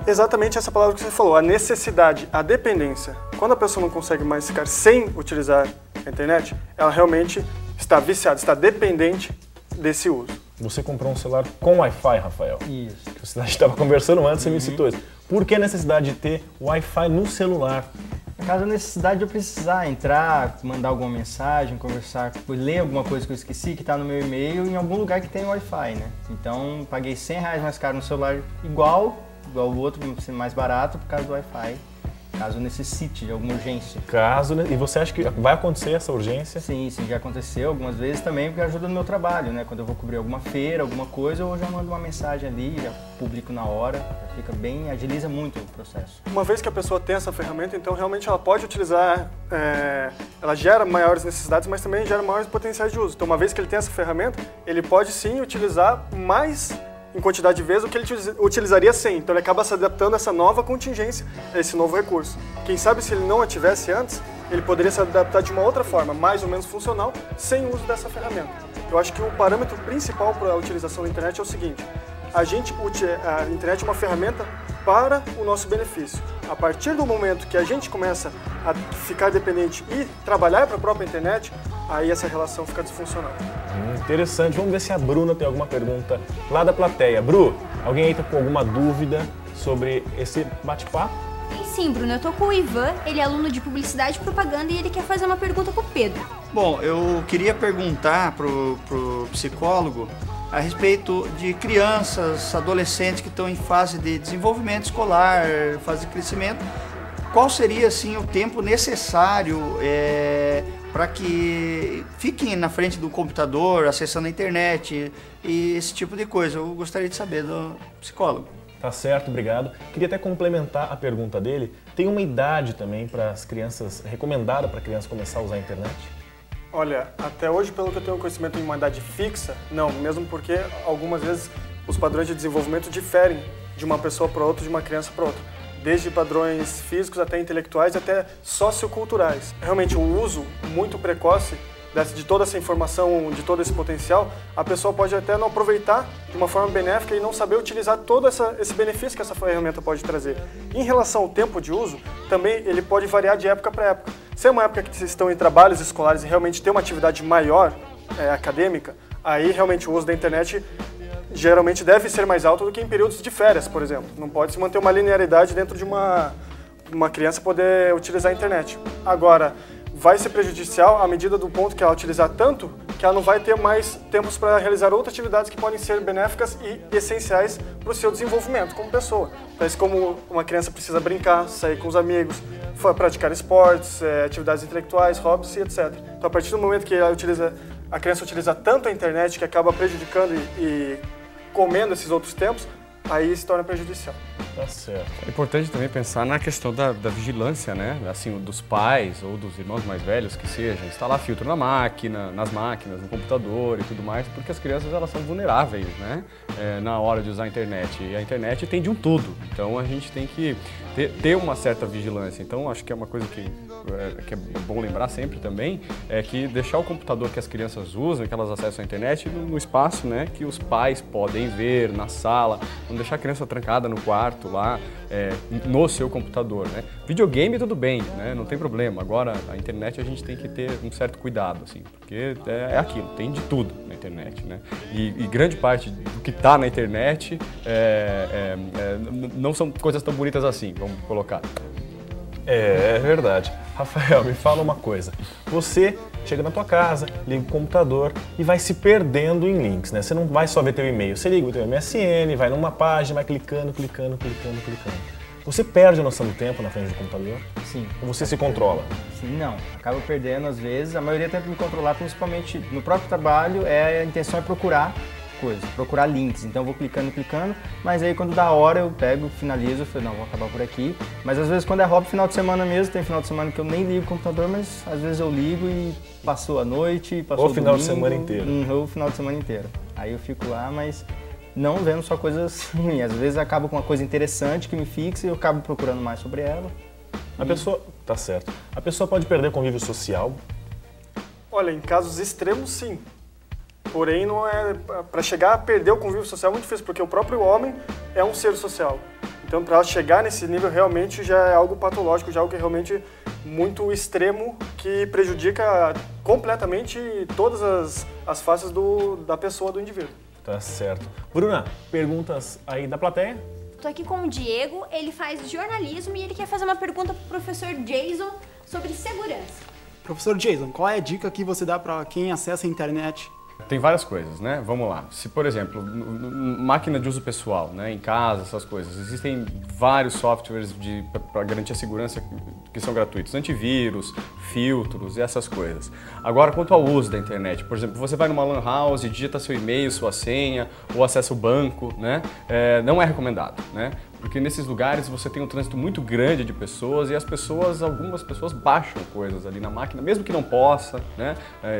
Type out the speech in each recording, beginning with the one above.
Exatamente essa palavra que você falou, a necessidade, a dependência. Quando a pessoa não consegue mais ficar sem utilizar a internet, ela realmente está viciada, está dependente desse uso. Você comprou um celular com Wi-Fi, Rafael? Isso. A gente estava conversando antes, você me citou isso. Por que a necessidade de ter Wi-Fi no celular? No caso, a necessidade de eu precisar entrar, mandar alguma mensagem, conversar, ler alguma coisa que eu esqueci, que está no meu e-mail, em algum lugar que tem Wi-Fi, né? Então, paguei R$100 mais caro no celular igual o outro, sendo mais barato, por causa do Wi-Fi, caso necessite de alguma urgência. E você acha que vai acontecer essa urgência? Sim, já aconteceu algumas vezes também, porque ajuda no meu trabalho, né? Quando eu vou cobrir alguma feira, alguma coisa, eu já mando uma mensagem ali, já publico na hora, já fica bem, agiliza muito o processo. Uma vez que a pessoa tem essa ferramenta, então realmente ela pode utilizar, ela gera maiores necessidades, mas também gera maiores potenciais de uso. Então uma vez que ele tem essa ferramenta, ele pode sim utilizar mais em quantidade de vezes o que ele utilizaria sem. Então ele acaba se adaptando a essa nova contingência, a esse novo recurso. Quem sabe se ele não a tivesse antes, ele poderia se adaptar de uma outra forma, mais ou menos funcional, sem o uso dessa ferramenta. Eu acho que o parâmetro principal para a utilização da internet é o seguinte: a internet é uma ferramenta para o nosso benefício. A partir do momento que a gente começa a ficar dependente e trabalhar para a própria internet, aí essa relação fica disfuncional. Interessante. Vamos ver se a Bruna tem alguma pergunta lá da plateia. Bru, alguém aí tá com alguma dúvida sobre esse bate-papo? Sim, Bruno, eu tô com o Ivan, ele é aluno de Publicidade e Propaganda e ele quer fazer uma pergunta pro Pedro. Bom, eu queria perguntar pro psicólogo a respeito de crianças, adolescentes que estão em fase de desenvolvimento escolar, fase de crescimento. Qual seria, assim, o tempo necessário para que fiquem na frente do computador, acessando a internet e esse tipo de coisa? Eu gostaria de saber do psicólogo. Tá certo, obrigado. Queria até complementar a pergunta dele. Tem uma idade também para as crianças, recomendada para a criança começar a usar a internet? Olha, até hoje, pelo que eu tenho conhecimento em uma idade fixa, não, mesmo porque algumas vezes os padrões de desenvolvimento diferem de uma pessoa para outra, de uma criança para outra. Desde padrões físicos até intelectuais, até socioculturais. Realmente, o uso muito precoce de toda essa informação, de todo esse potencial, a pessoa pode até não aproveitar de uma forma benéfica e não saber utilizar todo esse benefício que essa ferramenta pode trazer. Em relação ao tempo de uso, também ele pode variar de época para época. Se é uma época que vocês estão em trabalhos escolares e realmente tem uma atividade maior, acadêmica, aí realmente o uso da internet geralmente deve ser mais alto do que em períodos de férias, por exemplo. Não pode se manter uma linearidade dentro de uma criança poder utilizar a internet. Agora, vai ser prejudicial à medida do ponto que ela utilizar tanto que ela não vai ter mais tempos para realizar outras atividades que podem ser benéficas e essenciais para o seu desenvolvimento como pessoa. Tais como uma criança precisa brincar, sair com os amigos, praticar esportes, atividades intelectuais, hobbies e etc. Então, a partir do momento que a criança utiliza tanto a internet que acaba prejudicando e comendo esses outros tempos, aí se torna prejudicial. Tá certo. É importante também pensar na questão da vigilância, né? Assim, dos pais ou dos irmãos mais velhos, que seja, instalar filtro nas máquinas, no computador e tudo mais, porque as crianças elas são vulneráveis, né? Na hora de usar a internet. E a internet tem de um tudo, então a gente tem que ter uma certa vigilância. Então acho que é uma coisa que é bom lembrar sempre também, é que deixar o computador que as crianças usam, que elas acessam a internet, no espaço, né, que os pais podem ver, na sala, não deixar a criança trancada no quarto lá, no seu computador, né. Videogame tudo bem, né, não tem problema. Agora a internet a gente tem que ter um certo cuidado, assim, porque é aquilo, tem de tudo na internet, né. E grande parte do que está na internet não são coisas tão bonitas assim, vamos colocar. É verdade. Rafael, me fala uma coisa. Você chega na tua casa, liga o computador e vai se perdendo em links, né? Você não vai só ver teu e-mail, você liga o teu MSN, vai numa página, vai clicando. Você perde a noção do tempo na frente do computador? Sim. Ou você se controla? Sim, não. Acaba perdendo às vezes. A maioria tenta me controlar, principalmente no próprio trabalho, a intenção é procurar coisas, procurar links. Então eu vou clicando, mas aí quando dá a hora eu pego, finalizo, eu falo, não, vou acabar por aqui. Mas às vezes quando é hobby, final de semana mesmo, tem final de semana que eu nem ligo o computador, mas às vezes eu ligo e passou a noite, passou o final domingo, de semana inteiro. Ou o final de semana inteiro. Aí eu fico lá, mas não vendo só coisas ruins. Às vezes acaba com uma coisa interessante que me fixa e eu acabo procurando mais sobre ela. A pessoa, tá certo. A pessoa pode perder convívio social? Olha, em casos extremos, sim. Porém, não para chegar a perder o convívio social é muito difícil, porque o próprio homem é um ser social. Então, para chegar nesse nível, realmente já é algo patológico, já é algo que é realmente muito extremo, que prejudica completamente todas as faces da pessoa, do indivíduo. Tá certo. Bruna, perguntas aí da plateia? Tô aqui com o Diego, ele faz jornalismo e ele quer fazer uma pergunta pro professor Jason sobre segurança. Professor Jason, qual é a dica que você dá para quem acessa a internet? Tem várias coisas, né? Vamos lá. Se, por exemplo, máquina de uso pessoal, né? Em casa, essas coisas. Existem vários softwares para garantir a segurança que são gratuitos. Antivírus, filtros e essas coisas. Agora, quanto ao uso da internet, por exemplo, você vai numa lan house, digita seu e-mail, sua senha, ou acessa o banco, né? Não é recomendado, né? Porque nesses lugares você tem um trânsito muito grande de pessoas e algumas pessoas baixam coisas ali na máquina, mesmo que não possa, né?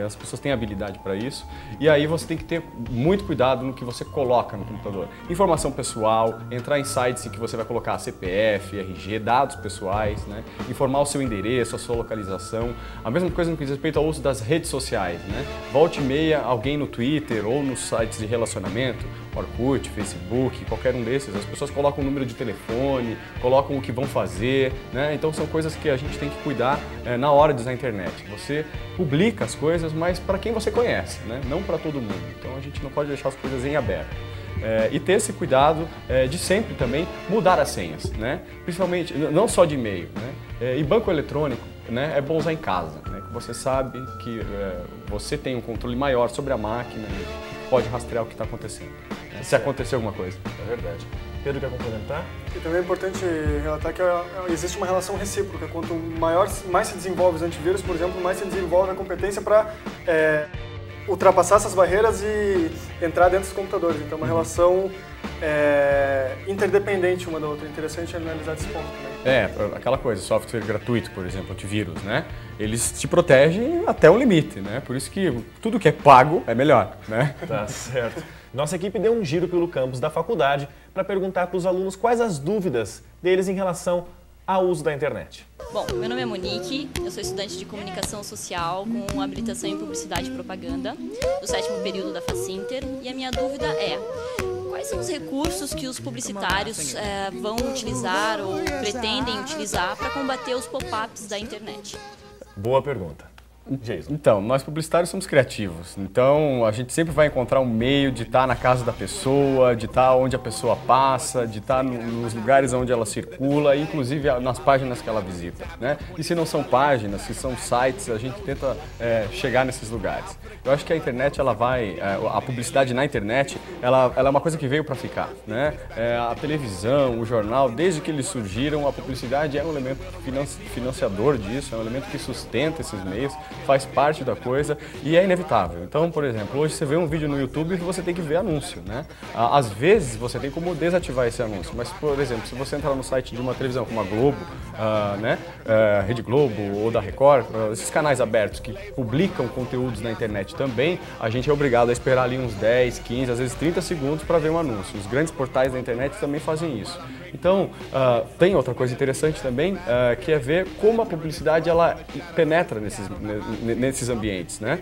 As pessoas têm habilidade para isso. E aí você tem que ter muito cuidado no que você coloca no computador. Informação pessoal, entrar em sites em que você vai colocar CPF, RG, dados pessoais, né? Informar o seu endereço, a sua localização. A mesma coisa no que diz respeito ao uso das redes sociais, né? Volta e meia, alguém no Twitter ou nos sites de relacionamento, Orkut, Facebook, qualquer um desses, as pessoas colocam o número de telefone, colocam o que vão fazer, né? Então são coisas que a gente tem que cuidar na hora de usar a internet. Você publica as coisas, mas para quem você conhece, né? Não para todo mundo. Então a gente não pode deixar as coisas em aberto. E ter esse cuidado de sempre também mudar as senhas, né? Principalmente, não só de e-mail, né? E banco eletrônico, né? É bom usar em casa, né? Que você sabe que você tem um controle maior sobre a máquina e pode rastrear o que está acontecendo. Se acontecer alguma coisa. É verdade. Pedro, quer complementar? E também é importante relatar que existe uma relação recíproca. Quanto mais se desenvolve os antivírus, por exemplo, mais se desenvolve a competência para ultrapassar essas barreiras e entrar dentro dos computadores. Então, é uma relação interdependente uma da outra. É interessante analisar esse ponto também. Aquela coisa, software gratuito, por exemplo, antivírus, né? Eles te protegem até o limite, né? Por isso que tudo que é pago é melhor, né? Tá certo. Nossa equipe deu um giro pelo campus da faculdade para perguntar para os alunos quais as dúvidas deles em relação ao uso da internet. Bom, meu nome é Monique, eu sou estudante de comunicação social com habilitação em publicidade e propaganda, do 7º período da Facinter, e a minha dúvida é: quais são os recursos que os publicitários vão utilizar ou pretendem utilizar para combater os pop-ups da internet? Boa pergunta. Jason. Então, nós publicitários somos criativos, então a gente sempre vai encontrar um meio de estar na casa da pessoa, de estar onde a pessoa passa, de estar nos lugares onde ela circula, inclusive nas páginas que ela visita, né? E se não são páginas, se são sites, a gente tenta chegar nesses lugares. Eu acho que a internet, a publicidade na internet, ela é uma coisa que veio para ficar, né? A televisão, o jornal, desde que eles surgiram, a publicidade é um elemento financiador disso, é um elemento que sustenta esses meios, faz parte da coisa e é inevitável. Então, por exemplo, hoje você vê um vídeo no YouTube e você tem que ver anúncio, né? Às vezes você tem como desativar esse anúncio, mas, por exemplo, se você entrar no site de uma televisão como a Globo, Rede Globo ou da Record, esses canais abertos que publicam conteúdos na internet também, a gente é obrigado a esperar ali uns 10, 15, às vezes 30 segundos para ver um anúncio. Os grandes portais da internet também fazem isso. Então, tem outra coisa interessante também, que é ver como a publicidade ela penetra nesses ambientes, né?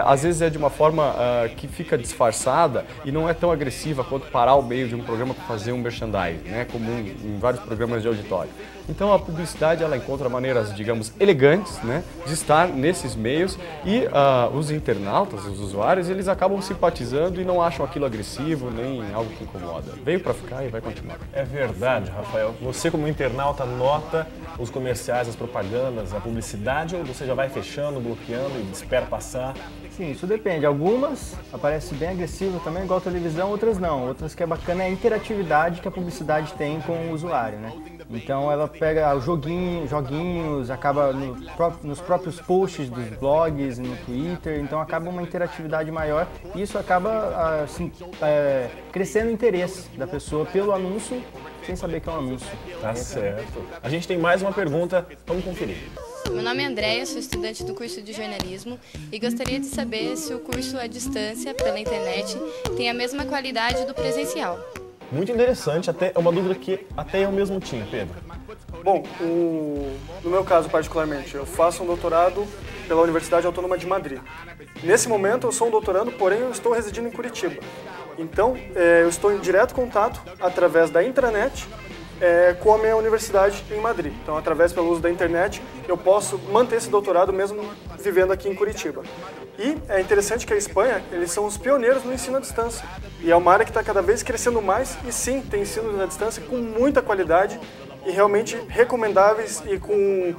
Às vezes é de uma forma que fica disfarçada e não é tão agressiva quanto parar o meio de um programa para fazer um merchandising, né? Comum em vários programas de auditório. Então a publicidade ela encontra maneiras, digamos, elegantes, né, de estar nesses meios e os internautas, os usuários, eles acabam simpatizando e não acham aquilo agressivo nem algo que incomoda. Veio para ficar e vai continuar. É verdade, Rafael. Você como internauta nota os comerciais, as propagandas, a publicidade, ou você já vai fechando, bloqueando e espera passar? Sim, isso depende. Algumas aparecem bem agressivas também, igual a televisão, outras não. Outras que é bacana é a interatividade que a publicidade tem com o usuário, né? Então ela pega joguinhos, acaba nos próprios posts dos blogs, no Twitter, então acaba uma interatividade maior e isso acaba assim, crescendo o interesse da pessoa pelo anúncio, sem saber que é um anúncio. Tá certo. A gente tem mais uma pergunta, vamos conferir. Meu nome é Andréia, sou estudante do curso de jornalismo e gostaria de saber se o curso à distância, pela internet, tem a mesma qualidade do presencial. Muito interessante, até é uma dúvida que até eu mesmo tinha, Pedro. Bom, no meu caso particularmente, eu faço um doutorado pela Universidade Autônoma de Madrid. Nesse momento eu sou um doutorando, porém eu estou residindo em Curitiba. Então eu estou em direto contato através da intranet com a minha universidade em Madrid. Então, através pelo uso da internet, eu posso manter esse doutorado mesmo vivendo aqui em Curitiba. E é interessante que a Espanha, eles são os pioneiros no ensino à distância. E é uma área que está cada vez crescendo mais e sim, tem ensino à distância com muita qualidade e realmente recomendáveis e com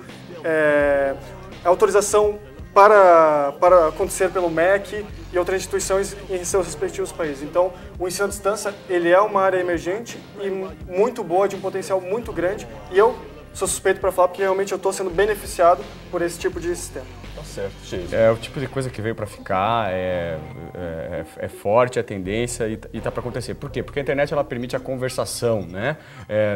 autorização para acontecer pelo MEC e outras instituições em seus respectivos países. Então, o ensino à distância, ele é uma área emergente e muito boa, de um potencial muito grande, e eu sou suspeito para falar porque realmente eu estou sendo beneficiado por esse tipo de sistema. Tá certo, Jason. É o tipo de coisa que veio para ficar, é forte a tendência e tá para acontecer. Por quê? Porque a internet ela permite a conversação, né?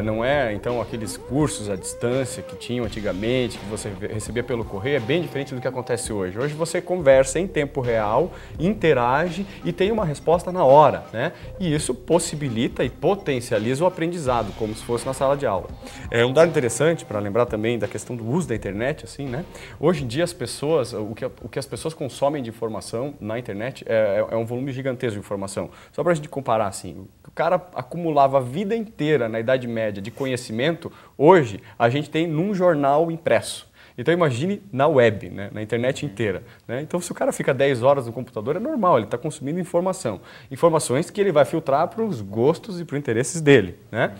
Não é, então, aqueles cursos à distância que tinham antigamente, que você recebia pelo correio, é bem diferente do que acontece hoje. Hoje você conversa em tempo real, interage e tem uma resposta na hora, né? E isso possibilita e potencializa o aprendizado, como se fosse na sala de aula. Um dado interessante para lembrar também da questão do uso da internet, assim, né? Hoje em dia as pessoas, o que as pessoas consomem de informação na internet é um volume gigantesco de informação. Só para a gente comparar, assim, o cara acumulava a vida inteira na Idade Média de conhecimento, hoje a gente tem num jornal impresso. Então imagine na web, né? Na internet inteira, né? Então se o cara fica 10 horas no computador, é normal, ele está consumindo informação. Informações que ele vai filtrar para os gostos e para os interesses dele, né?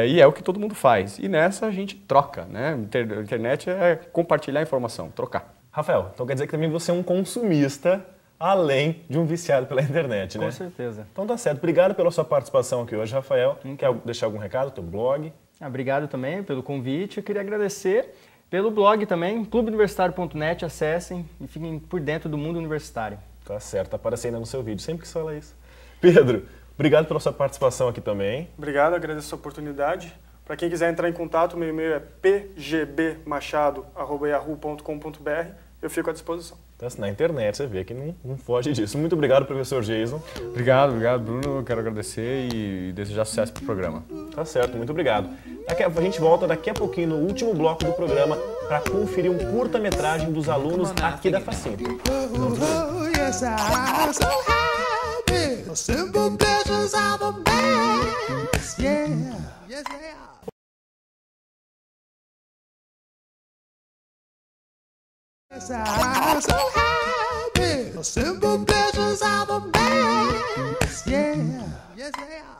E é o que todo mundo faz. E nessa a gente troca, né? A internet é compartilhar informação, trocar. Rafael, então quer dizer que também você é um consumista, além de um viciado pela internet, né? Com certeza. Então tá certo. Obrigado pela sua participação aqui hoje, Rafael. Quer deixar algum recado, teu blog? Obrigado também pelo convite. Eu queria agradecer pelo blog também, clubeuniversitario.net, acessem e fiquem por dentro do mundo universitário. Tá certo, tá aparecendo no seu vídeo, sempre que você fala isso. Pedro, obrigado pela sua participação aqui também. Obrigado, agradeço a oportunidade. Para quem quiser entrar em contato, meu e-mail é pgbmachado@yahoo.com.br. Eu fico à disposição. Então, na internet você vê que não foge disso. Muito obrigado, professor Jason. Obrigado, Bruno. Eu quero agradecer e desejar sucesso para o programa. Tá certo, muito obrigado. A gente volta daqui a pouquinho no último bloco do programa para conferir um curta-metragem dos alunos aqui da Facinter. I'm so happy. The simple pleasures are the best. Yeah. Yes, they are.